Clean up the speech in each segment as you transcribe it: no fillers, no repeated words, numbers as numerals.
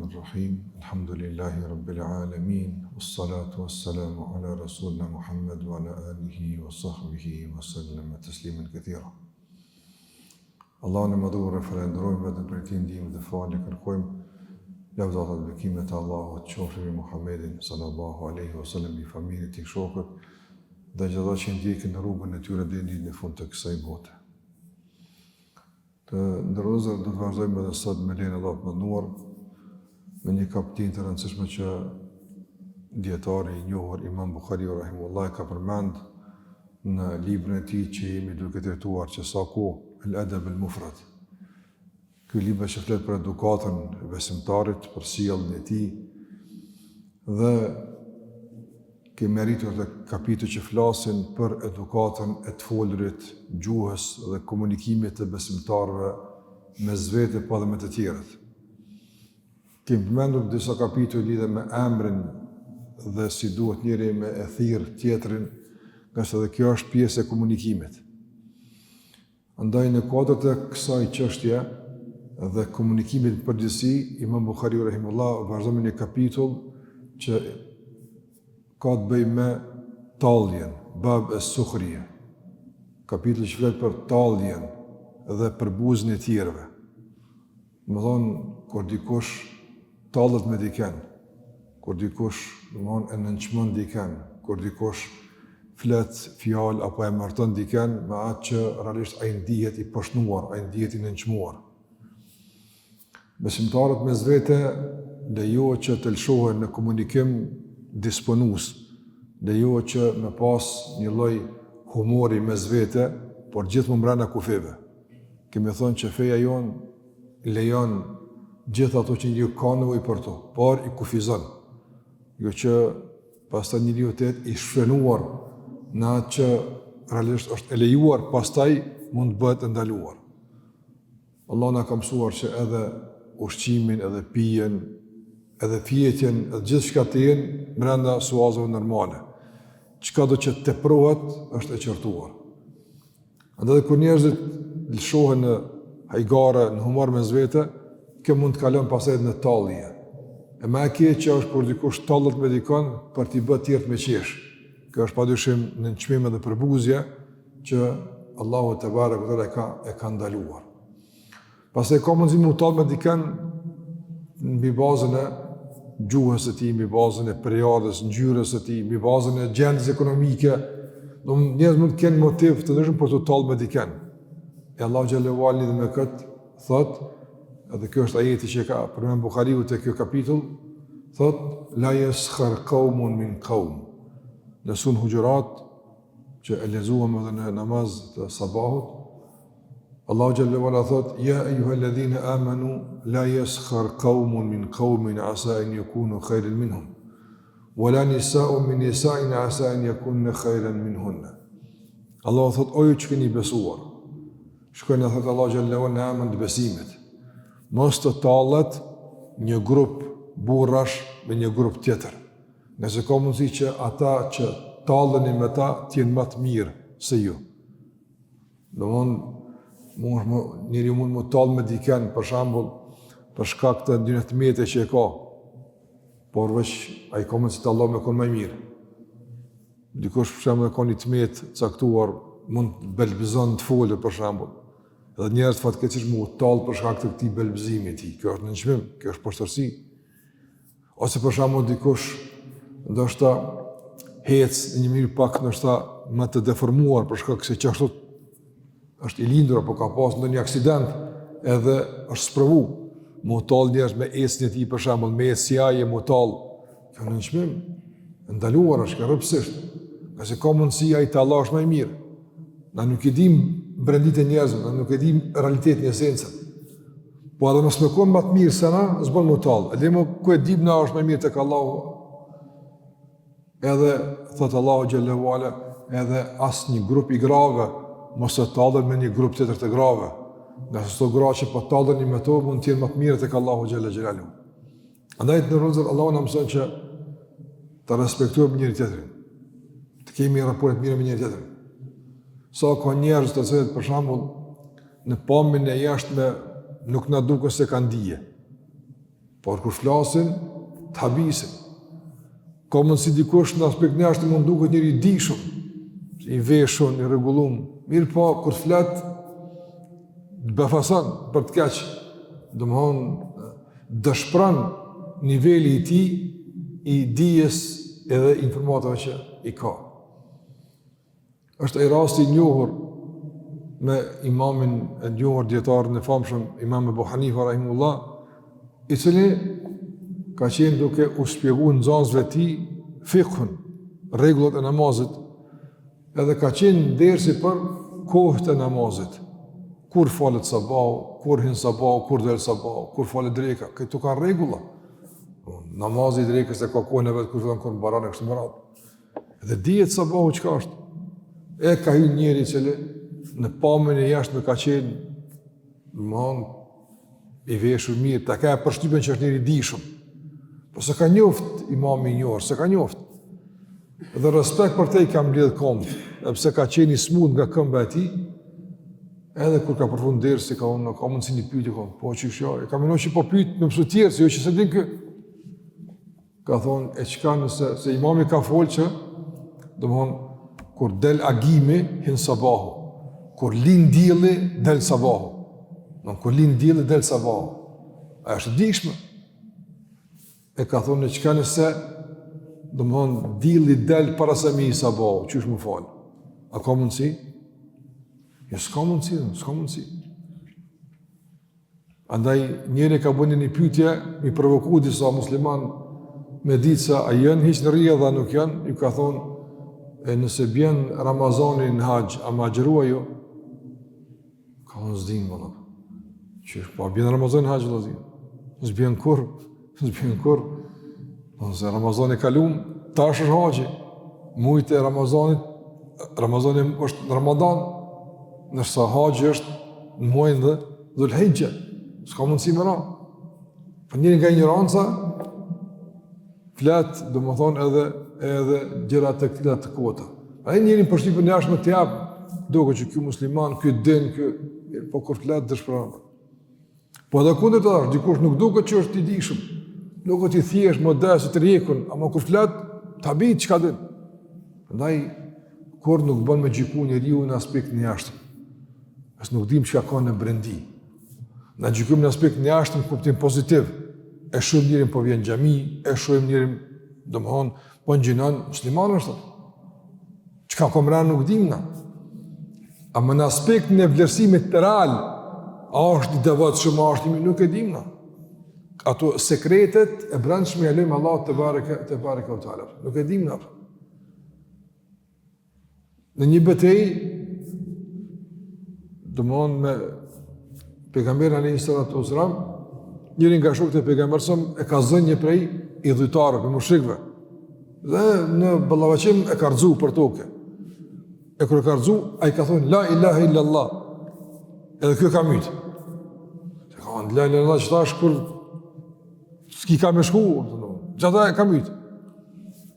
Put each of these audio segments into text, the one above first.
Bismillahirrahmanirrahim. Alhamdulillahi Rabbil Alamin. Wassalatu wassalamu ala Rasulna Muhammad wa ala alihi wa sahbihi wa sallam tasliman kathira. Allahun e madhuar e falenderojmë vetëm për ti ndihmë dhe falje kërkojmë. Lavdata dhe bekimet e Allahut qofshin mbi Muhammedin sallallahu alaihi wasallam, i familjes, të shokët dhe gjithë ata që ndjekin në rrugën e tyre deri në fund të kësaj bote. Të ndërrozër, do të vazhdojmë edhe sot me lejen e Allahut të mënduar me një kapitull të rëndësishëm që dietari i njohur Imam Buhariu rahimahullah ka përmend në librin e tij që jemi duke trajtuar që sa kohë al-adab al-mufrad. Ky libër që flet për edukatën e besimtarit, për sjelljen e tij dhe kemi arritur të kapitull që flasin për edukatën e të folurit, gjuhës dhe komunikimit të besimtarëve mes vetë pa dhe me të tjerët. Kemi përmendur disa kapitull lidhe me emrin dhe si duhet njëri me e thirrë tjetrin, nga se dhe kjo është pjesë e komunikimit. Andaj në kuadër të kësaj çështje dhe komunikimit në përgjithësi, Imam Buhariu rahimahullah vazhdon me një kapitull që ka të bëjë me talljen, bab es-sukhriye. Kapitulli që flet për talljen dhe për buzën e tjerëve. Më thonë, kur dikush tallet me diken, kur dikush e nënçmon diken, kur dikush flet fjalë apo e marton diken me atë që realisht ai ndihet i poshtnuar, ai ndihet i nënçmuar. Besimtarët mes vete lejohet që të lëshohen në komunikim disponues, lejohet që me pas një lloj humori mes vete, por gjithmonë brenda kufeve. Kemi thënë që feja jonë lejon gjithë ato që njeriu ka nevojë për to, por i kufizon. Jo që pastaj njeriu të jetë i shfrenuar në atë që realisht është e lejuar, pastaj mund të bëhet e ndaluar. Allah na ka mësuar që edhe ushqimin, edhe pijen, edhe fjetjen, edhe gjithë shka të jenë brenda suazove normale. Çka do që teprohet është e qartuar. Andaj kur njerëzit lëshohen në hajgare, në humor mes vete, kjo mund të kalon pastaj në tallje. E më e keq që është kur dikush tallet me dikon për t'i bërë tjerë me qesh. Kjo është padyshim në nënçmim dhe përbuzje që Allahu te barekuhu e ka ndaluar. Pastaj ka mundësi mu tall me dikën mbi bazën e gjuhës së tij, mbi bazën e periudhës, ngjyrës së tij, mbi bazën e gjendjes ekonomike. Do njerëz mund të kenë motiv të ndryshëm për të tallë me dikën. E Allahu xhallahu ali dhe me këtë thotë, edhe kjo është ajeti që ka përmend Buhariu te kjo kapitull, thotë la yaskhar qaumun min qaum. Në Sun Hujurat, që e lexuam edhe në namaz të sabahut, Allahu xhallahu ala thot: "Ya ayyuhalladhina amanu la yaskhar qaumun min qaumin asa an yakunu khayran minhum, wa la nisa'un min nisa'in asa an yakunna khayran minhunna." Allahu thot: "O ju që keni besuar." Shkojnë thot Allahu xhallahu ala në emër të besimit. Mos të tallet një grup burrash me një grup tjetër. Nëse ka mundësi që ata që talleni me ta t'jenë më të mirë se ju. Njëri mund më tallë me diken, për shembull, për shkak të ndonjë tmete që e ka, por veç ai ka mundësi të tallon me kon më mirë. Dikush për shembull ka një tmet caktuar, mund të belbizon të folë për shembull. Edhe njerëz fatkeqësisht mund të tallë për shkak të këtij belbëzimi të tij. Kjo është nënçmim, kjo është poshtërsi. Ose për shembull dikush ndoshta hec në një mënyrë pak ndoshta më të deformuar për shkak se çashtu është i lindur apo ka pas ndonjë aksident edhe është sprovu. Mu tall njerëz me ecjen e tij për shembull, me ecjaje mu tall. Kjo në çmim ndaluar është rrëpsisht. Qase ka mundësi ai të allash më mirë. Na nuk e dim brendit e njerëzve, na nuk e dim realitetin e esencën. Po edhe mos më kon më të mirë se na, s'bën mu tall. Edhe më ku e dim na është më mirë tek Allahu. Edhe thot Allahu xhallahu ala, edhe asnjë grup i grave mos të tallen me një grup tjetër të grave. Nga ato gra që po talleni me to mund të jenë më të mirë tek Allahu xhallahu xhelalu. Andaj në rrugë Allahu na mëson që të respektojmë njëri tjetrin. Të kemi raporte mirë me njëri tjetrin. Sa ka njerëz të cilët për shembull në pamjen e jashtme nuk na duket se kanë dije. por kur flasin, të habisin. Ka mundësi dikush në aspekt në ashtë mund duket njëri dishëm, i veshën, i rregullum, mirë po, kur flet, të befason për të keq, dëshpran niveli i tij i dijes edhe informatave që i ka. Është ai rasti i njohur me imamin e njohur dietarën e famshëm Imam Abu Hanifa rahimullah, i cili ka qenë duke u shpjeguar nxënësve të tij fiqhun, rregullat e namazit, edhe ka qenë dersi për kohët e namazit. Kur falet sabahu, kur hin sabahu, kur del sabahu, kur falet dreka, këto kanë rregulla. Namazi i drekës e ka kohën e vet, kur fillon kur mbaron e kështu me radhë. Dhe dihet sabahu çka është. E ka hyrë njëri i cili në pamjen e jashtme ka qenë i veshur mirë, ta ka përshtypjen që është njëri i dijshëm. Po se ka njoft imami i njohur, se ka njoft. Dhe respekt për te i kam mbledh këmbë, sepse ka qenë i smut nga këmba e tij. Edhe kur ka përfund dersi, ka mundësi një pyetje, po çish jo, e kam mënuar që po pyet në mësu tjerë, jo që se din kë. Ka thonë, e çka nëse se imami ka folë që, domthonë, kur del agimi, hin sabahu. Kur lin dielli, del sabahu. Kur lin dielli, del sabahu. A është dikshme? E ka thonë, çka nëse, domthonë, dielli del para se mi sabahu, çish më fal. A ka mundësi? Jo, s'ka mundësi. Andaj, njëri ka bënë një pyetje, mi provoku disa musliman me ditë se a janë hiç në rrjedh dhe nuk janë, ju ka thonë, nëse bjen Ramazani në haqë, a ma agjerua jo? Ka thonë s'dim, vëllë. Qysh, pa bjen Ramazani në haqë, vëllë. S'bjen kur. Se Ramazani kalum, tash është haqë. Mujtë e Ramazani është në Ramadan, nërsa haqë është në muajin dhe Dhul-Hijja. S'ka mundësi më ra. Për njëri nga ignoranca, flet, do më thonë edhe gjëra të këtila të kota. A e njërin përshtypën jashtë më të japë, doke që kjo musliman, kjo din, po kur flet dëshpëranë. Po edhe kundër të ashtë, dikush nuk duke që është i dishëm, duke që i thjesht, modest, të rjekun, ama kur flet, të habit që ka din. Ndaj, kur nuk bën me gjiku njeriu në aspekt në jashtëm. As nuk dim që ka në brendi. Në gjikujmë në aspekt në jashtëm, kuptim pozitiv. E shumë njërin po vjen xhami, e shumë njërin, domthon, po ngjinon musliman është. Çka komran nuk dim na. Ama në aspektin e vlerësimit të real, a është i devotshëm, a është nuk e dim na. Ato sekretet e brendshme e lejmë Allah te bareke ve teala. Nuk e dim na. Në një betejë, domthon me pejgamberin alayhi salatu wasalam, njëri nga shokët e pejgamberit e ka zënë një prej idhujtarëve, për mushrikëve. Dhe në ballavaçim e ka rrëzu për tokë. E kur e ka rrëzu, ai ka thonë la ilaha illa Allah. Edhe kjo ka myt. Se ka thonë la ilaha illa Allah, që tash kur s'ki ka më shku, çfarë e ka myt.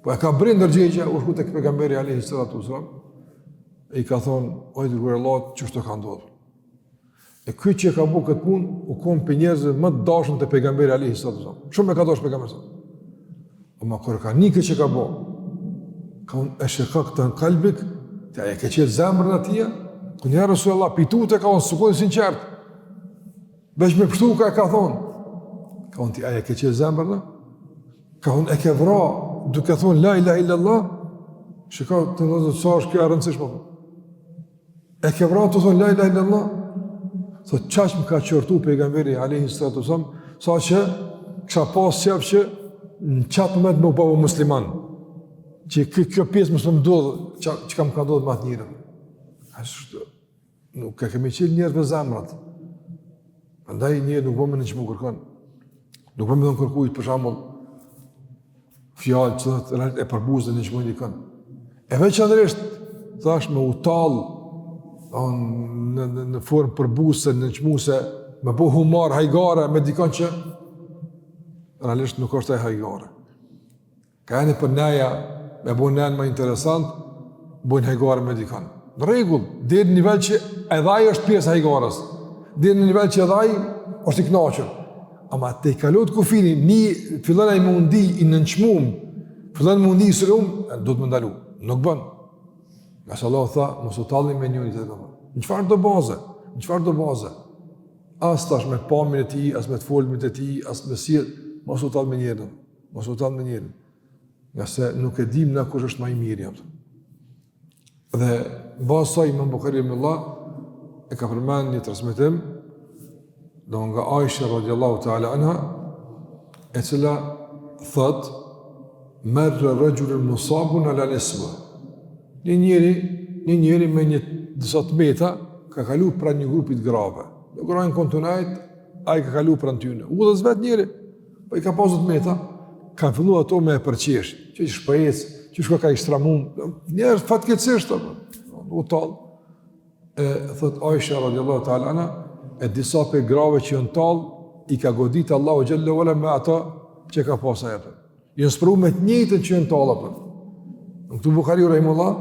Po e ka bërë ndërgjegje u shku tek pejgamberi alayhi salatu wasalam. I ka thonë, oj dërguar Allah, ç'është ka ndodhur. E ky që ka bu këtë punë, u konë për njerëzve më të dashur te pejgamberi alayhi salatu wasallam. Shumë e ka dashur pejgamberi. Ama kur ka nikë që ka bu, ka unë e shekak të në kalbik, të aje ke qëtë zemrën atija, ku një Rasulullah, pitu të ka unë sukojnë sinqert, veç me pështu ka e ka thonë, ka unë ti aje ke qëtë zemrën, ka unë e ke vra, duke thonë la ilaha illallah, shekak të nëzët sa është kjo e rëndësishme. E ke vra të thonë la ilaha illallah, thot qaq më ka qërtu pejgamberi alayhi salatu wasallam, sa që kësha pas qef që në qatë moment më bëvë musliman, që kjo pjesë më së më ndodhë, që ka më ka ndodhë më atë njërën. Nuk ka kemi qilë njerëve zemrat. Andaj njerë nuk bëmë në që më kërkan. Nuk bëmë dhe në kërkujt, për shambull, fjallë që dhe e përbuzë dhe në që më ndikën. E veçanërisht, thash me utalë, në formë përbuse, në qmuse, me bo humar, hajgare, me dikon që realisht nuk është e hajgare. Ka e një për neja, me bo nejën më interesant, bojnë hajgare me dikon. Në regull, dhe në nivel që edhaj është pjesë hajgares, dhe në nivel që edhaj është i knaqër. ama te i kalot kufini, një fillon ai mundi i nënçmuar, fillon mundi i sulum, do të më ndalu. Nuk bën. Nga se Allah tha, mos u tallni me njëri tjetrin. Në çfarë do baze? Në çfarë do baze? As tash me pamjen e tij, as me të folmit e tij, as me sjell, mos u tall me njërin. Mos u tall me njërin. Nga se nuk e dim na kush është më i miri jam. Dhe bazë sa Imam Buhariu me Allah e ka përmendur një transmetim do nga Aisha radhiyallahu ta'ala anha, e cila thot marra rajulun musabun ala nisba. Një njeri me një disa të meta ka kalu pra një grupi të grave. Do grajnë kontunajt, ai ka kalu pra në tyne. Udhës vetë njeri, po i ka pasur të meta, kanë fillu ato me e përqesh, që i shpëjec, që shko ka i shtramum, njerë fatkecisht, u talë. Thot Aisha radiallahu ta'ala ana, e disa për grave që jënë talë, i ka godit Allahu Gjallahu Ala me ata që ka pasa jetë. Jënë spru me të njëjtën që jënë talë për. Në këtu Buhariu rahimullah,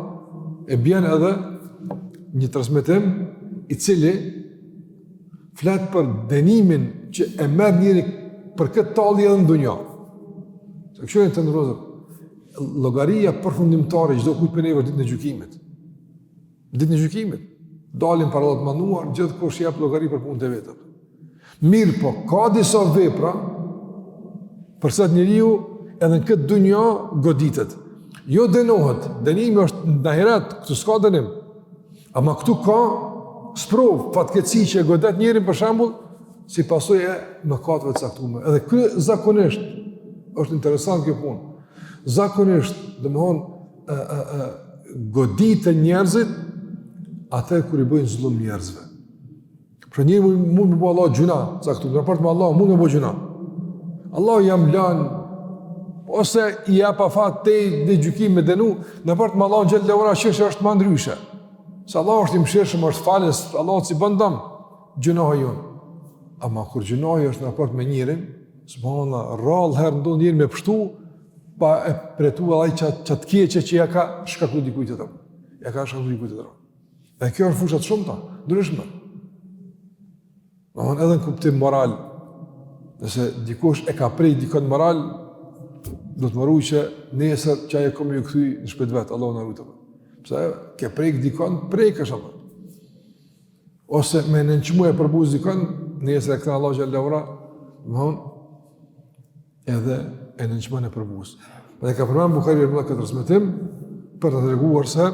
e bjen edhe një transmetim i cili flet për dënimin që e merr njëri për këtë talje edhe në dunja. Se kështu e të ndërrozër, llogaria përfundimtare çdo kujt për neve ditën e gjykimit. Ditën e gjykimit, dalin para Allahut manduar, gjithkush jep llogari për punët e vet. Mirë po, ka disa vepra përsa të njeriu edhe në këtë dunja goditet. Jo dënohet, dënimi është në ahiret, këtu s'ka dënim. Ama këtu ka sprov, fatkeqësi që e godet njerin për shembull, si pasojë e mëkateve të caktuara. Edhe ky zakonisht është interesant kjo punë. Zakonisht, domthonë goditë njerëzit atë kur i bëjnë zullum njerëzve. Për njëri mund të bëjë Allah gjuna, caktuar, në raport me Allah mund të bëjë gjuna. Allah jam lan ose i jap afat te në gjykim me dënu, në raport me Allah xhallahu ala që është më ndryshe. Se Allah është i mëshirshëm, është falës, Allah si bën dëm gjunohi jon. Ama kur gjunohi është në raport me njërin, subhanallahu, rrallë herë ndon njëri me pështu, pa e pretu ai çat keqe që ja ka shkaktuar dikujt tjetër. Ja ka shkaktuar dikujt tjetër. Dhe kjo është fushat shumëta, ndryshme. Edhe në kuptim moral, nëse dikush e ka prej dikon moral, do të mëruj që nesër që aje kom ju këthy në shpet vetë, Allah në rrujtë. Pse ke prejk dikon, prejk është Allah. Ose me nënqmu e përbuz dikon, nesër e këta Allah Gjallera, edhe e nënqmu e përbuz. Dhe ka përmen Buhariu më këtë transmetim, për të treguar se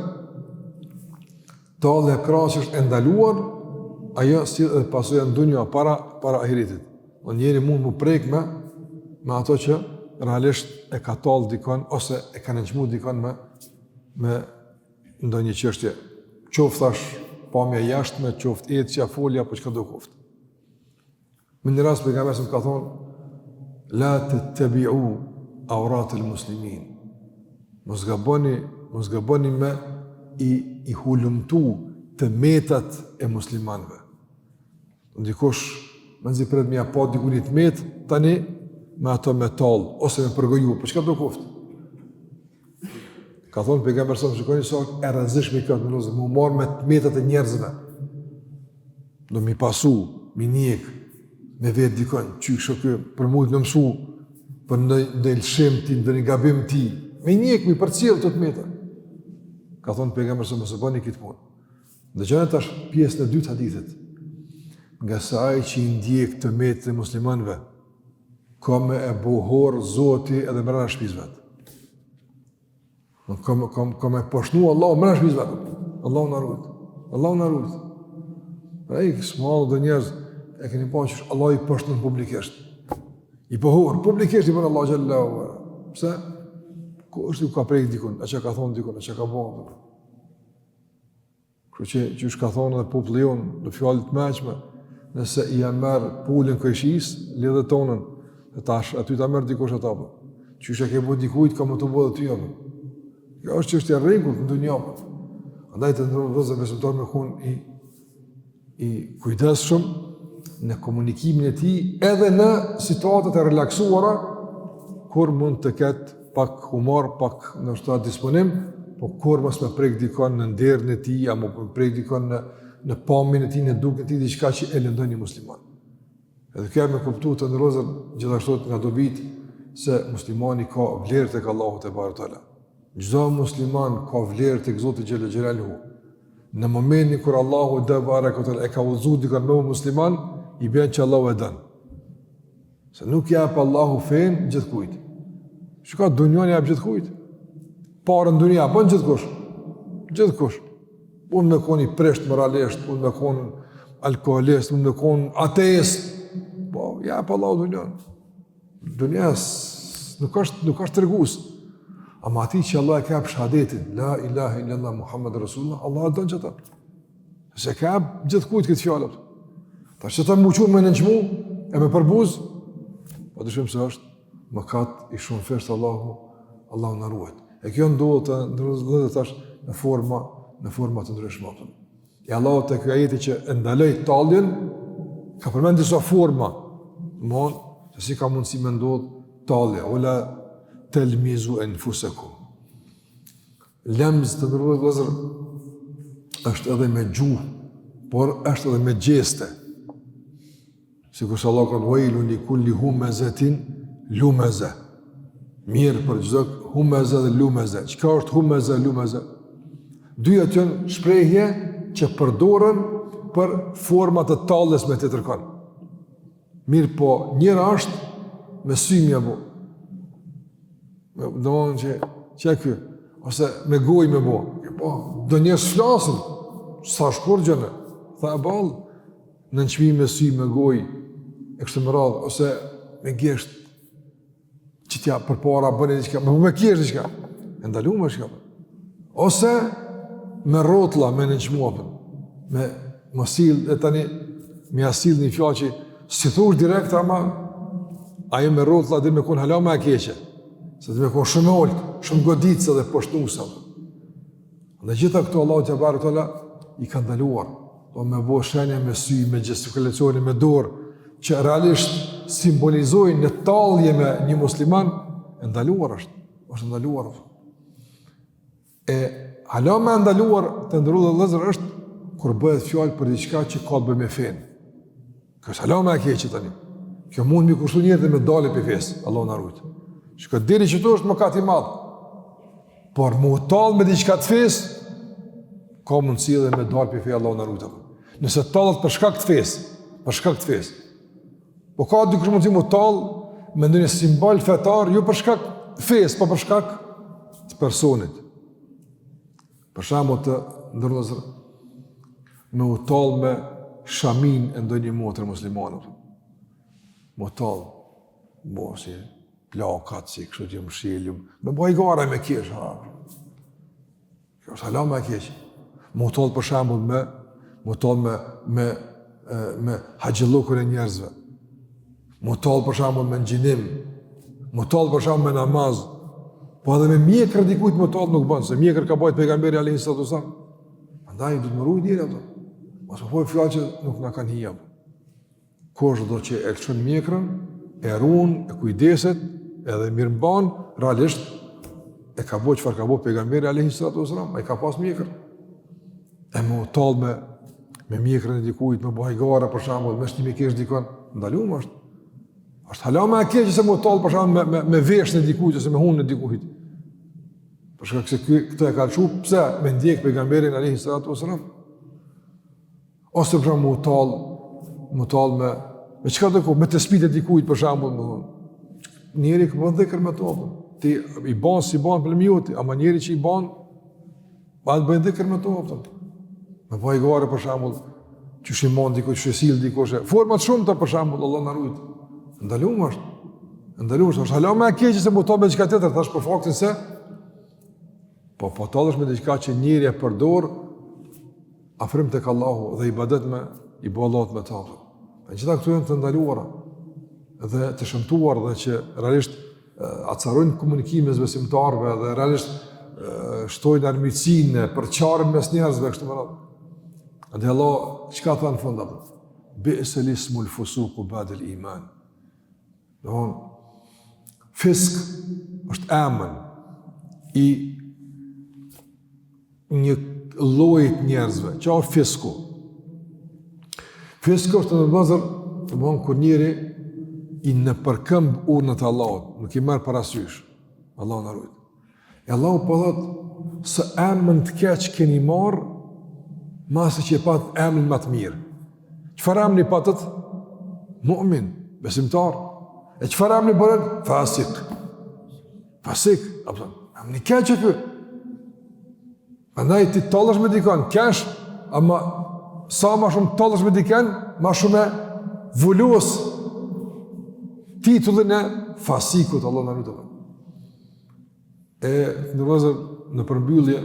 talë e krasë është endaluar, ajo si edhe pasojë në dunja para ahiretit. Në njeri mund më prejk me ato që realisht e ka talë dikon, ose e ka nënqmu dikon me ndonjë çështje. Qoftë thash pamja jashtme, qoftë etja, folja, po çka do qoftë. Në një rast pejgamberi ka thonë: la tattabi'u awrat al-muslimin. Mos gaboni me i hulumtu të metat e muslimanëve. Ndikosh mënzi pret me apo dikunit met tani me ato metal ose me përgoju, po çka do qoftë. Ka thonë pejgamberi sa shikoni sa e rrezikshme kjo të mënozë, më marr me metat e njerëzve. Do mi pasu, mi njek, me vetë dikon, çysh kjo për mua të mësu, për ndaj lëshim ti, ndaj gabim ti. Me njek mi përcjell të meta. Ka thonë pejgamberi sa mos e bëni këtë punë. Dëgjoni tash pjesën e dytë të hadithit. Nga sa ai që i ndjek të metë të muslimanëve, ka me e buhor Zoti edhe mbrana shtëpisë vet. Ka me poshnu Allah mbrana shtëpisë vet. Allahu na ruaj. Allahu na ruaj. Ai small do njerëz e keni pa që Allah i poshton publikisht. I buhor publikisht i bën Allah xhallahu. Pse? Ku është ka prejk dikun, a që ka thonë dikun, a që ka bënë. Kërë që është ka thonë dhe populli jonë, në fjallit meqme, nëse i merë pullin këshis, lidhe tonën, dhe tash, aty ta merë dikush atë apë. Që është e ke bu dikujt, ka më të bu dhe ty apë. Kjo është që është e regull në dunja apë. Andaj të ndërën vëzë dhe besimtar me kun i kujdes shumë në komunikimin e ti, edhe në situatët e relaksuara, kur mund të ketë pak humor, pak në shta disponim, po kur mos me prek dikon në nderën e tij, apo me prek dikon në pamjen e tij, në dukjen e tij, diçka që e lëndon një musliman. Edhe kjo me kuptu të ndërlozër gjithashtu nga dobit se muslimani ka vlerë tek Allahu te barekuta. Çdo musliman ka vlerë tek Zoti xhelel xhelaluhu. Në momentin kur Allahu te barekuta e ka udhëzuar dikon me musliman, i bën që Allahu e don. Se nuk jap Allahu fen gjithkujt. Shiko, dunjoni jap gjithkujt. Parën dunia bën gjithkush. Gjithkush. Unë me kon i presht moralisht, unë me kon alkoholist, unë me kon ateist. Po, jap Allahu dunjon. Dunja nuk është tregues. Ama ati që Allah e ka hap shahadetin, la ilaha illallah Muhammed Rasulullah, Allah e don që ta. Se ka hap gjithkujt këtë fjallët. Ta që ta muqur me nënqmu, e me përbuz, pa dushim se është, mëkat i shumë fesht Allahu në ruhet. E kjo ndodhë të ndërëzë tash në forma të ndryshme. E Allahu të kjo ajeti që ndalej taljen, ka përmend disa forma, mon, se si ka mundësi me ndodhë talje, ola telmizu enfusekum. Lemz të ndërëzë është edhe me gjuhë, por është edhe me gjeste. Sikur se Allah kanë vajlu li kulli humezetin lumeze. Mirë për çdo humeze dhe lumeze. Çka është humeze dhe lumeze? Dyja të janë shprehje që përdoren për forma të talljes me të tërkon. Mirë po, njëra është me sy me bu. Domthonjë që ky ose me gojë me bu. Po, do njerëz flasin. Sa shkurgjëne. Tha ball, në nënçmim me sy me gojë e kështu me radhë, ose me gjesht që t'ja përpara bëni diçka, me kjesh diçka, e ndaluar është kjo. Ose me rrotlla me nënçmuapën, me mosil e tani me asil një fjalë që si thush direkt ama ajo me rrotlla dhe me kon hala më e keqe. Se dhe me kon shumë olt, shumë goditse dhe poshtuesa. Dhe gjitha këto Allahu te barekuta i ka ndaluar. Do me bo shenja me sy, me gestikulacione, me dorë, që realisht simbolizojnë në tallje me një musliman, e ndaluar është ndaluar. E hala me ndaluar të ndërrua dhe lëzër është kur bëhet fjallë për diçka që ka të bëjë me fenë. Kjo është hala me e keqe tani. Kjo mund mi kushtu njerë dhe me dalë për fesë, Allah në rujtë. Që këtë diri që to është më kati madhë. Por mu talë me diçka të fesë, ka mundësi dhe me dalë për fesë, Allah në rujtë. Nëse talët për shkak të fesë, po ka dy kërë mundësi mu talë me ndonjë simbol fetar, jo për shkak fesë, po për shkak të personit. Për shembull të ndërlozër, me u talë me shamin e ndonjë motër muslimanët. Mu talë, bo si plakat, si kështu t'jë mshilëm, me boj gara me kesh, kjo është hala me kesh. Mu talë për shembull me haqillukën e njerëzve. Mu talë për shembull me ngjinim, mu talë për shembull me namaz, po edhe me mjekër dikujt mu talë nuk bënë, se mjekër ka bajt pejgamberi alayhi salatu wasalam. Andaj du të më rujt njëri ato. Mos më pojë fjallë që nuk në kanë hija. Kush do që e lëshën mjekrën, e ruan, e kujdeset, edhe mirë mban, realisht e ka bojt çfarë ka bojt pejgamberi alayhi salatu wasalam, ai ka pas mjekër. E mu talë me mjekrën e dikujt, me bajgara për shembull, me shtimi kesh dikon, ndaluar është. Është hala më e keqe se mu talë për shembull me veshën e dikujt ose me hunën e dikujt. Për shkak se këtë e ka lëshu, pse me ndjek pejgamberin alayhi salatu wasalam. Ose për shembull mu talë me çka do ku, me të spitë e dikujt për shembull, njëri që bën dhikr me to. Ti i bën si bën për minutë, ama njëri që i bën bahet bën dhikr me to. Me bajgare për shembull, që shimon dikush, që sil dikush, format shumë të për shembull, Allah na ruaj. Ndaluar është hala më e keqe se mu talë me diçka tjetër, thash për faktin se po talësh me diçka që njëri e përdor afrim tek Allahu dhe ibadet me i bë Allahut me ta. Me gjitha këtu janë të ndaluara dhe të shëmtuar dhe që realisht acarojnë komunikimin mes besimtarëve dhe realisht shtojnë armiqsinë, përçarën mes njerëzve kështu me radhë. Andaj Allah çka thon në fund apo? Bi'sal ismul fusuqu ba'da al-iman. Don fisk është emër i një lloji të njerëzve. Çfarë fisku? Fisku është në bazë të mëhon kur njëri i në përkëmb urnët e Allahut, nuk i merë parasysh. Allah në rujtë. E Allahu po thotë, së emën të keq keni marë, masë që e patë emën më të mirë. Qëfar emën i patët? Mu'min, besimtar. E qëfar emën i bërën? Fasik. Fasik, emën i keq e kë. Andaj ti talësh me dikon, kesh, ama sa ma shumë talësh me dikon, ma shumë e vulluës titullin e fasikut, Allah në rritë. E në vëzër, në përmbyllje,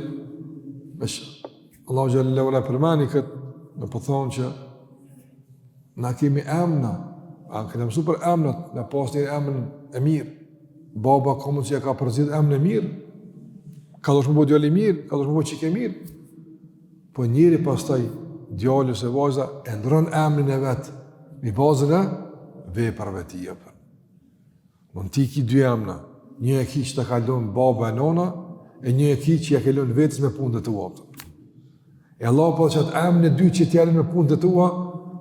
Allahu Gjallahu Ala përmani këtë, në pëthonë që na kemi emna, a këne mësu për emnat, në pas një emn e mirë, baba komën që ja ka përzit emn e mirë, ka dosh më bo djali mirë, ka dosh më bo qike mirë, po njëri pastaj djali ose vajza e ndron emnin e vetë, mi bazën e veprave të tija. Mund ti ki dy emna, një e ki që të kalon baba e nona, e një e ki që ja kalon vetës me punët e tua. E Allah po që atë emnin e dy që t'jalin me punët e tua,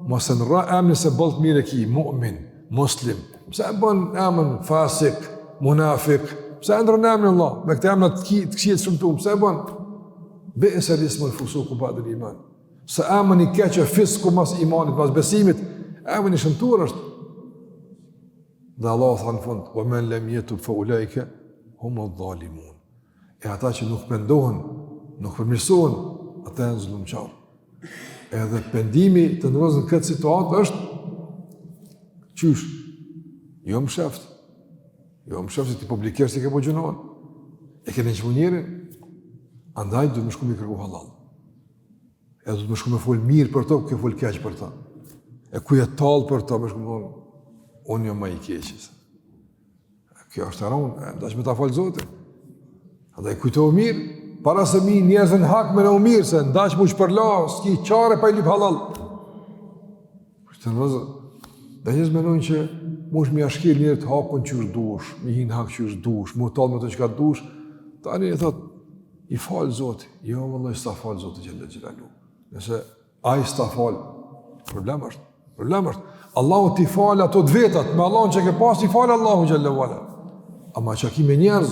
mos e nërra emnin se bëllët mire ki, mu'min, muslim, pse e bën emnin fasik, munafik, pse e ndron emnin Allah, me këtë emna të këshjet shumë tu, pse e bën? Bi'sa l-ismu l-fusuqu ba'da l-iman. Se emën i keqë fisku mas imanit, mas besimit, emën i shëmtur është. Dhe Allah tha në fund, wa men lem yetub fa ulaika humu adh-dhalimun. E ata që nuk pendohen, nuk përmirësohen, ata janë zullumqtar. Edhe pendimi të ndrozën këtë situatë është qysh? Jo më sheft. Jo më sheft se ti publikesh se ke po gjunohen. E ke në qëmu njerin, andaj du të më shku me kërku halal. E du të më shku me full mirë për to, ke full keq për ta. E ku je talë për ta, më shku me thonë, unë jo ma i keqis. Kjo është aron, da që me ta falë Zotin. Andaj kujtohu mirë, para se mi njerëzën hak me në u mirë, se nda që mu shpërla, s'ki qare pa i lip halal. Kështë në vëzë, dhe njëzë menojnë që mu shmi ashkir njerët hakun që është dush, mi hinë hak që është dush, mu talë me të që ka dush, tani e thot, i falë Zotin. Jo, vëllaj, s'ta falë Zotin Gjellë Gjellalu. Nëse a i s'ta falë, problem është. Allahu t'i falë ato të vetat, me Allahun që ke pas t'i falë Allahu Gjellë Vala. Ama që ki me njerëz,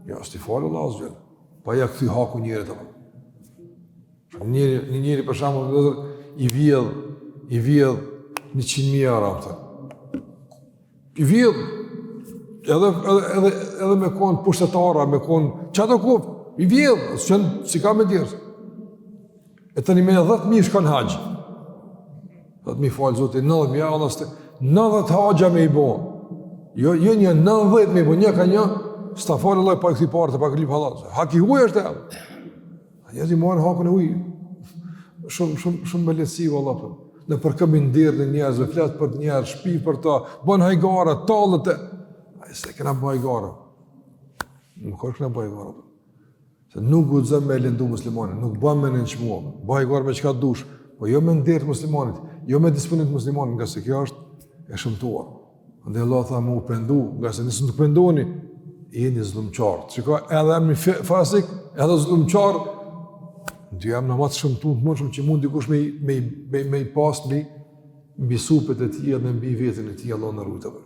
ja, s'ti falë Allahu Gjellë. Pa ja këthy haku njerët apo. Njëri për shamë i vjedh 100.000 euro atë. I vjedh edhe me konë pushtetara, me konë çato kup, i vjedh, si ka me djerës. E tani me 10.000 shkon haxh. 10.000 falë Zotit, 90.000 Allah, 90 haxha me i bo. Jo një 90 me i bo, një ka një, s'ta falë Allah pa i këthi partë, pa këllip halal. Haki huj është e edhe. Jezi marën hakun e huj. Shumë me letësiv Allah. Në përkëmin dirë në njerëzve, fletë për njerë, shpi për ta, bën hajgara, talët e. A se këna bë hajgara. Nuk është këna bë hajgara. Se nuk gudzëm me lindu muslimanit, nuk bën me në nëshmua. Bë hajgara me qka dush, po jo me ndirë muslimanit, jo me disponit muslimanit, nga se kjo është e shëmtuar. Ndë Allah tha mu pendu, nga se nësë nuk pendoni, jeni zlumqarë. Qëka edhe emni fasik, edhe zlumqarë, dy emna matë shëmtu të mërshëm që mund dikush me i pas mbi supet e tia dhe mbi vetin e tia Allah në rrujtëve.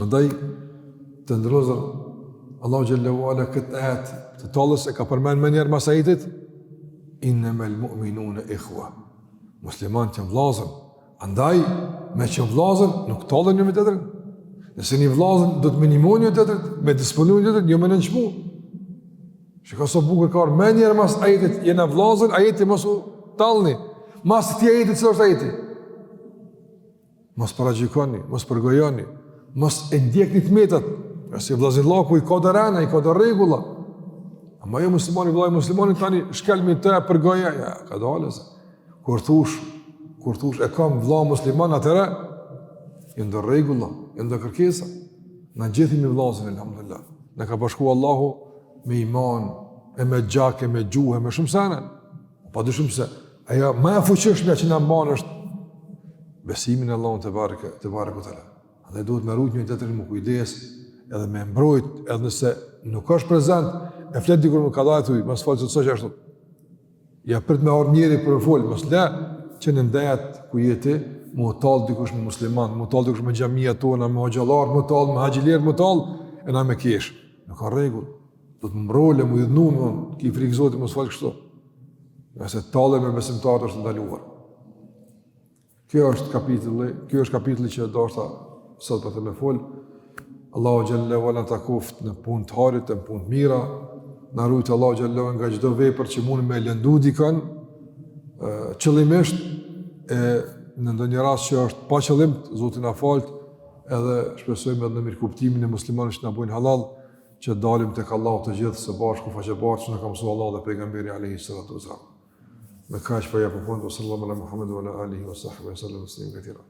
Ndaj, të ndërëzër, Allah Gjallahu Ala këtë ajet të talës e ka përmen me njerë masajitit, innama al-mu'minuna ikhwa. Musliman që vlazën. Andaj, me që vlazën, nuk talën një me të tërën. Nëse një vlazën, do të minimoni një të tërën, me disponu një të tërën, një me në nëshmu. Që ka so bukë kërë, me njerë mas ajetit, jena vlazën, ajetit mos u talni. Mas ti ajetit, cërë është ajetit. Mos paragjikoni, mos përgojoni, mos e ndjekni të metët. Nëse vlazin laku i ka dhe rena, i ka dhe regula. Ama jo muslimani, vlajë muslimani, tani shkelmi të e përgoja, ja, ka dalës. Kur thush e kam vla musliman atëre, i ndër regula, i ndër kërkesa. Në gjithim i vlazin, alhamdulillah. Në ka bashku Allahu me iman, e me gjak, e me gjuhë, e me shumë sene. Pa du shumë se, aja ma e fuqëshmja që në mbanë është besimin e Allahun të barëke të tëra. Dhe duhet me rujt një të tërë më kujdes, edhe me mbrojt, edhe nëse nuk është prezent, e flet dikur më ka dajë thuj, mas falë që të që ashtu. Ja prit me orë njeri për folë, mas le që në ndajat ku jeti, mu talë dikush me musliman, mu talë dikush me xhamia tona, me hoxhallar, mu talë me haxhiler, mu talë, e na me kesh. Në ka rregull. Do të mbrole, mu idhnu, ki frikë Zotit mos fal kështu. Nëse talë me besimtarët është ndaluar. Kjo është kapitulli që doshta sot për të me fol. Allahu xhallahu ala takoft në punë të harit, në punë të mira. Na rujt Allahu xhallahu nga çdo vepër që mund me lëndu dikën, qëllimisht në ndonjë rast që është pa qëllim, Zoti na falt, edhe shpresojmë edhe në mirëkuptimin e muslimanëve që na bojnë halal, që dalim tek Allahu të gjithë së bashku faqebartë që na ka mësuar Allahu dhe pejgamberi alayhi salatu wasallam. Me kaq po ja përfund sallallahu ala Muhammed wa ala alihi wa sahbihi sallam tasliman katira.